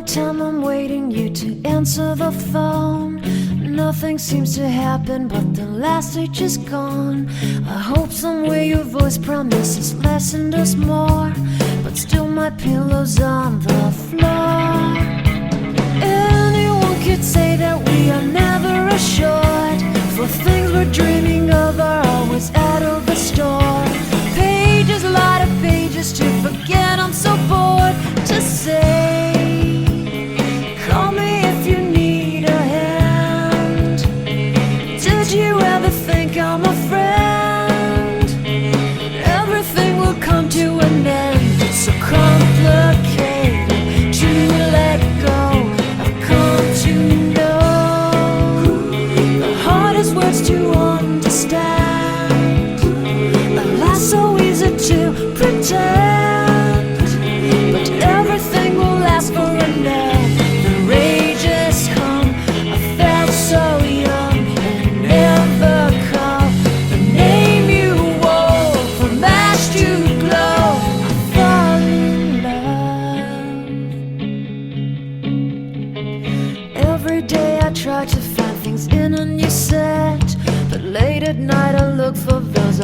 time I'm waiting you to answer the phone. Nothing seems to happen, but the last stage is gone. I hope somewhere your voice promises less and us more, but still my pillow's on the floor. Anyone could say that we are never assured, for things we're dreaming of are always out of the store. Pages, a lot of pages to forget, I'm so bored to say. Call me if you need a hand. Did you ever think I'm a friend? Everything will come to an end. It's so complicated to let go. I've come to know the hardest words to understand. Alas, so easy to pretend, but everything will last for a night. Every day I try to find things in a new set, but late at night I look for those